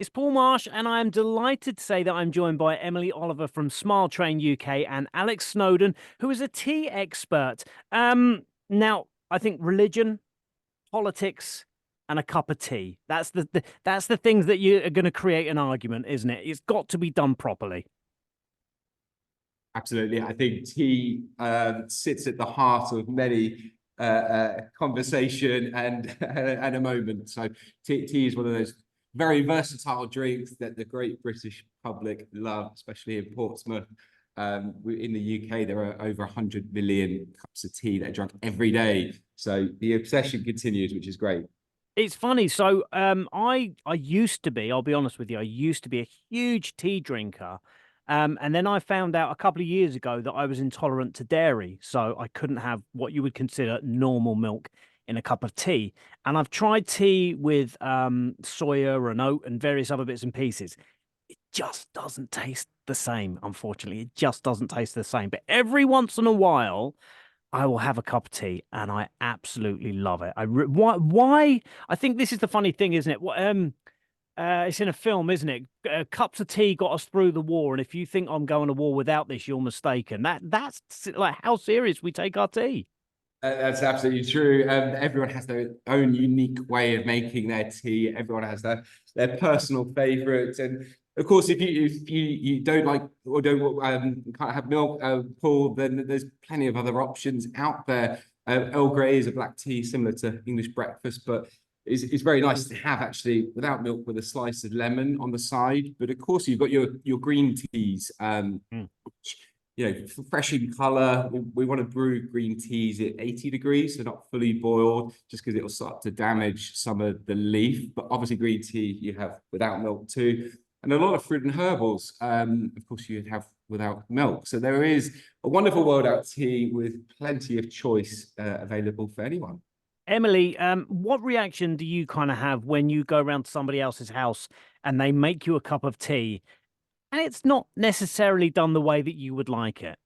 It's Paul Marsh, and I am delighted to say that I'm joined by Emily Oliver from Smile Train UK and Alex Snowden, who is a tea expert. Now, I think religion, politics, and a cup of tea. That's the things that you are going to create an argument, isn't it? It's got to be done properly. Absolutely. I think tea sits at the heart of many conversation and a moment. So tea is one of those very versatile drinks that the great British public love, especially in Portsmouth. In the UK, there are over 100 million cups of tea that are drunk every day. So the obsession continues, which is great. It's funny. So, I used to be. I'll be honest with you. I used to be a huge tea drinker. And then I found out a couple of years ago that I was intolerant to dairy, so I couldn't have what you would consider normal milk in a cup of tea. And I've tried tea with soya and oat and various other bits and pieces. It just doesn't taste the same, unfortunately. It just doesn't taste the same. But every once in a while, I will have a cup of tea, and I absolutely love it. Why? Why? I think this is the funny thing, isn't it? It's in a film, isn't it? Cups of tea got us through the war, and if you think I'm going to war without this, you're mistaken. That's like how serious we take our tea. That's absolutely true. Everyone has their own unique way of making their tea. Everyone has their personal favourites, and of course, if you don't like or don't can't have milk, Paul, then there's plenty of other options out there. Earl Grey is a black tea similar to English breakfast, but it's very nice to have actually without milk with a slice of lemon on the side. But of course, you've got your green teas, which, fresh in color. We want to brew green teas at 80 degrees, so not fully boiled, just because it'll start to damage some of the leaf. But obviously, green tea you have without milk too, and a lot of fruit and herbals. Of course, you'd have without milk. So there is a wonderful world out tea with plenty of choice available for anyone. Emily, what reaction do you kind of have when you go around to somebody else's house and they make you a cup of tea and it's not necessarily done the way that you would like it?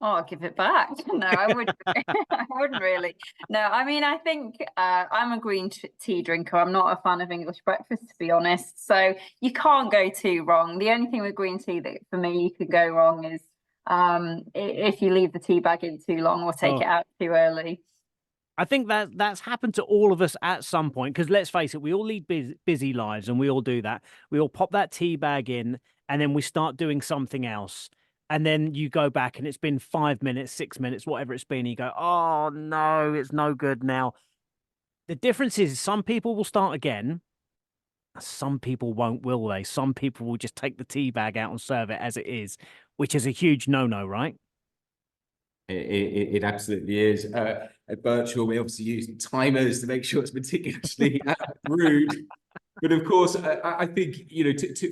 Oh, I'll give it back. No, I wouldn't. I wouldn't really. No, I mean, I think I'm a green tea drinker. I'm not a fan of English breakfast, to be honest. So you can't go too wrong. The only thing with green tea that for me you could go wrong is if you leave the tea bag in too long or take it out too early. I think that's happened to all of us at some point, because let's face it, we all lead busy lives and we all do that. We all pop that tea bag in and then we start doing something else. And then you go back and it's been 5 minutes, 6 minutes, whatever it's been. And you go, oh no, it's no good now. The difference is some people will start again. Some people won't, will they? Some people will just take the tea bag out and serve it as it is, which is a huge no-no, right? It absolutely is. At Birchall, we obviously use timers to make sure it's meticulously brewed. But of course, I think,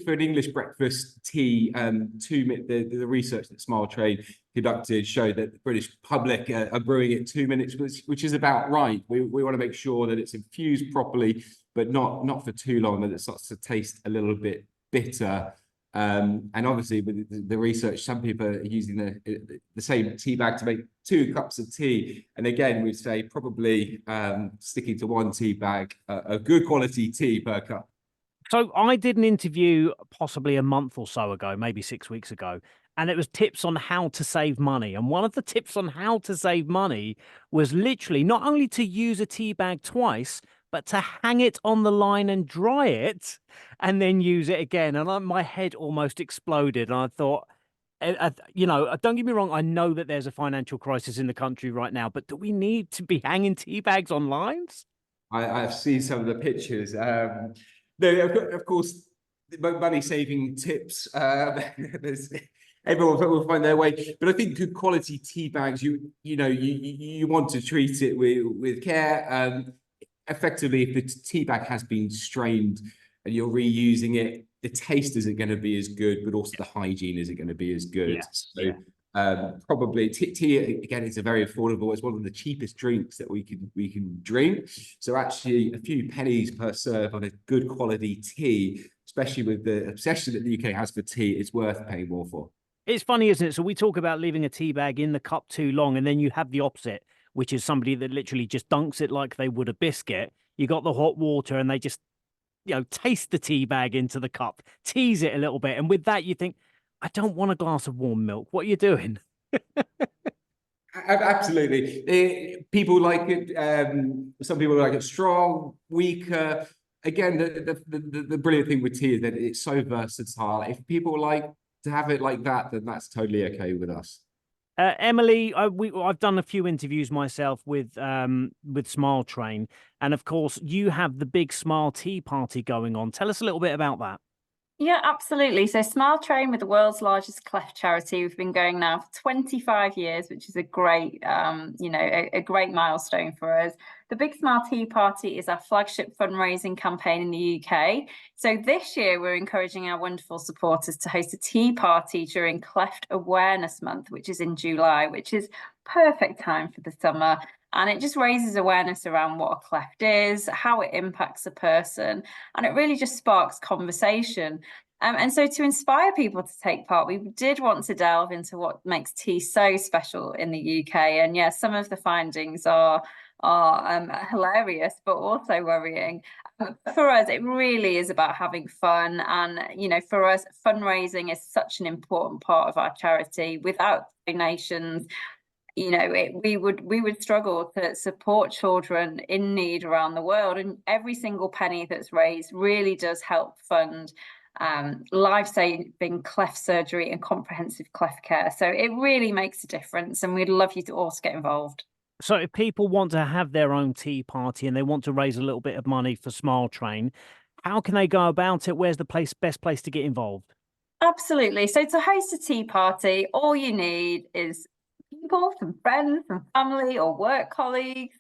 for an English breakfast tea, the research that Smile Train conducted showed that the British public are brewing it 2 minutes, which is about right. We want to make sure that it's infused properly, but not for too long, that it starts to taste a little bit bitter. And obviously, with the research, some people are using the same tea bag to make 2 cups of tea. And again, we'd say probably sticking to 1 tea bag, a good quality tea per cup. So I did an interview possibly a month or so ago, maybe 6 weeks ago, and it was tips on how to save money. And one of the tips on how to save money was literally not only to use a tea bag twice, but to hang it on the line and dry it and then use it again. And my head almost exploded. And I thought, don't get me wrong, I know that there's a financial crisis in the country right now, but do we need to be hanging tea bags on lines? I've seen some of the pictures. No, of course, money-saving tips. Everyone will find their way, but I think good quality tea bags. You want to treat it with care. Effectively, if the tea bag has been strained and you're reusing it, the taste isn't going to be as good, but also the hygiene isn't going to be as good. Probably tea again is a very affordable. It's one of the cheapest drinks that we can drink. So actually, a few pennies per serve on a good quality tea, especially with the obsession that the UK has for tea, it's worth paying more for. It's funny, isn't it? So we talk about leaving a tea bag in the cup too long, and then you have the opposite, which is somebody that literally just dunks it like they would a biscuit. You got the hot water and they just taste the tea bag into the cup, tease it a little bit. And with that, you think, I don't want a glass of warm milk. What are you doing? Absolutely. People like it. Some people like it strong, weaker. Again, the brilliant thing with tea is that it's so versatile. If people like to have it like that, then that's totally okay with us. Emily, I've done a few interviews myself with Smile Train, and of course, you have the big Smile Tea Party going on. Tell us a little bit about that. Yeah, absolutely. So Smile Train with the world's largest cleft charity. We've been going now for 25 years, which is a great, a great milestone for us. The Big Smile Tea Party is our flagship fundraising campaign in the UK. So this year, we're encouraging our wonderful supporters to host a tea party during Cleft Awareness Month, which is in July, which is perfect time for the summer. And it just raises awareness around what a cleft is, how it impacts a person, and it really just sparks conversation. And so to inspire people to take part, we did want to delve into what makes tea so special in the UK. And yes, some of the findings are hilarious, but also worrying. For us, it really is about having fun. And, for us, fundraising is such an important part of our charity. Without donations, we would struggle to support children in need around the world, and every single penny that's raised really does help fund life-saving cleft surgery and comprehensive cleft care. So it really makes a difference, and we'd love you to also get involved. So if people want to have their own tea party and they want to raise a little bit of money for Smile Train, how can they go about it? Where's the best place to get involved? Absolutely. So to host a tea party, all you need is people, some friends, some family or work colleagues,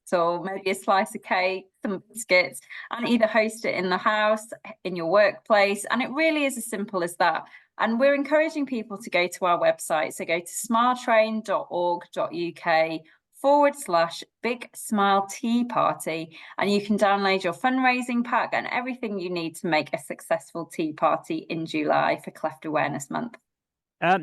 so maybe a slice of cake, some biscuits, and either host it in the house, in your workplace. And it really is as simple as that. And we're encouraging people to go to our website. So go to smiletrain.org.uk/Big Smile Tea Party, and you can download your fundraising pack and everything you need to make a successful tea party in July for Cleft Awareness Month.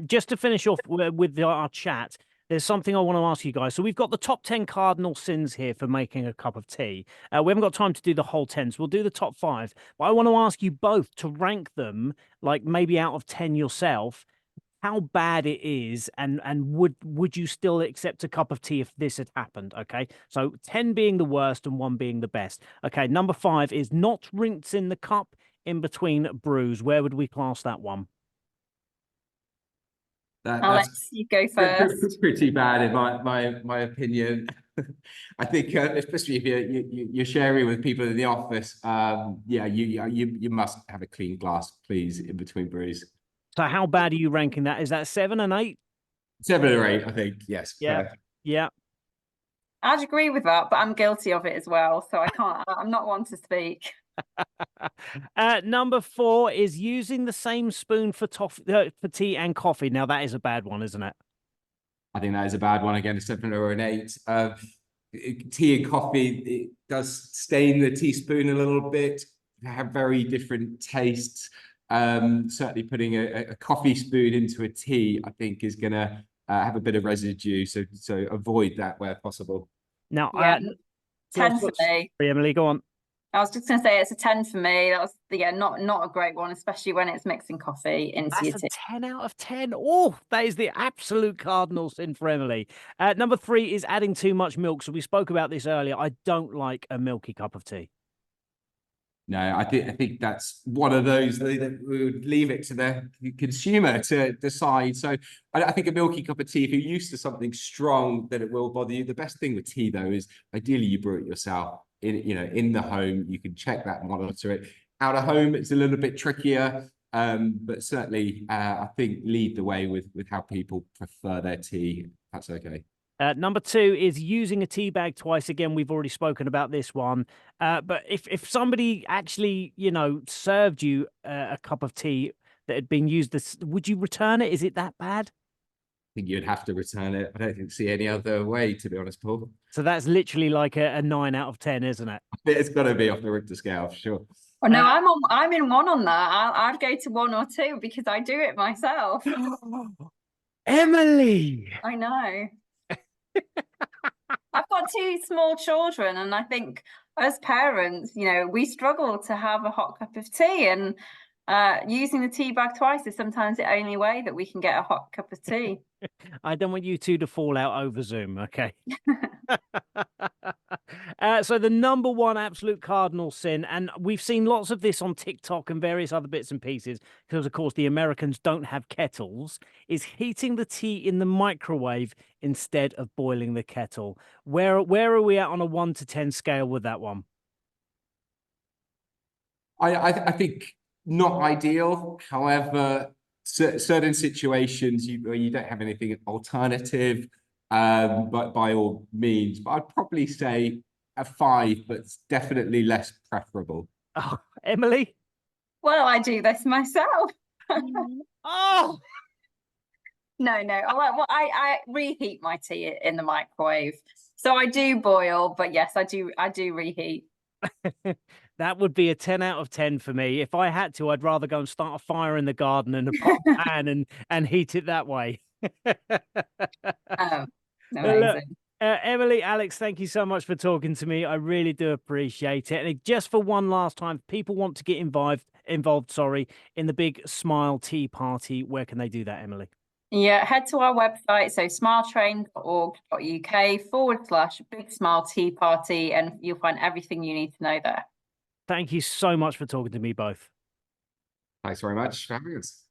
Just to finish off with our chat, there's something I want to ask you guys. So we've got the top 10 cardinal sins here for making a cup of tea. We haven't got time to do the whole 10, so we'll do the top 5. But I want to ask you both to rank them, like maybe out of 10 yourself, how bad it is, and would you still accept a cup of tea if this had happened? Okay, so 10 being the worst and 1 being the best. Okay, number 5 is not rinse in the cup in between brews. Where would we class that one? Alex, you go first. Pretty bad in my opinion. I think especially if you're sharing with people in the office, yeah, you must have a clean glass, please, in between brews. So how bad are you ranking that? Is that 7 and 8? 7 or 8, I think. Yes. Yeah. Yeah. I'd agree with that, but I'm guilty of it as well, so I can't. I'm not one to speak. Number 4 is using the same spoon for tea and coffee. Now that is a bad one, isn't it? I think that is a bad one. Again, a 7 or an 8. Tea and coffee, it does stain the teaspoon a little bit. They have very different tastes. Certainly putting a coffee spoon into a tea, I think, is going to have a bit of residue. So avoid that where possible. Now, yeah, 10 for me. Emily, go on. I was just going to say it's a 10 for me. That was, not a great one, especially when it's mixing coffee into your tea. 10 out of 10. Oh, that is the absolute cardinal sin for Emily. Number 3 is adding too much milk. So we spoke about this earlier. I don't like a milky cup of tea. No, I think that's one of those that we would leave it to the consumer to decide. So I think a milky cup of tea, if you're used to something strong, that it will bother you. The best thing with tea, though, is ideally you brew it yourself. In the home, you can check that and monitor it. Out of home, it's a little bit trickier, but certainly I think lead the way with how people prefer their tea. That's okay. Number 2 is using a tea bag twice. Again, we've already spoken about this one. But if somebody actually, served you a cup of tea that had been used, would you return it? Is it that bad? I think you'd have to return it. I don't see any other way, to be honest, Paul. So that's literally like a 9 out of 10, isn't it? It's got to be off the Richter scale for sure. Oh no, I'm in 1 on that. I'd go to 1 or 2 because I do it myself. Emily, I know. I've got 2 small children, and I think as parents, you know, we struggle to have a hot cup of tea, and using the tea bag twice is sometimes the only way that we can get a hot cup of tea. I don't want you two to fall out over Zoom, okay? So the number one absolute cardinal sin, and we've seen lots of this on TikTok and various other bits and pieces, because of course the Americans don't have kettles, is heating the tea in the microwave instead of boiling the kettle. Where are we at on a 1 to 10 scale with that one? I think not ideal. However, certain situations where you don't have anything alternative, but by all means. But I'd probably say a 5, but it's definitely less preferable. Oh, Emily? Well, I do this myself. Oh, No. Well, I reheat my tea in the microwave. So I do boil, but yes, I do reheat. that would be a 10 out of 10 for me. If I had to, I'd rather go and start a fire in the garden and a pot pan and heat it that way. Oh, Look, amazing. Emily, Alex, thank you so much for talking to me. I really do appreciate it. And just for one last time, if people want to get involved, in the big Smile Tea Party, where can they do that, Emily? Yeah, head to our website, so smiletrain.org.uk/Big Smile Tea Party, and you'll find everything you need to know there. Thank you so much for talking to me both. Thanks very much for having us.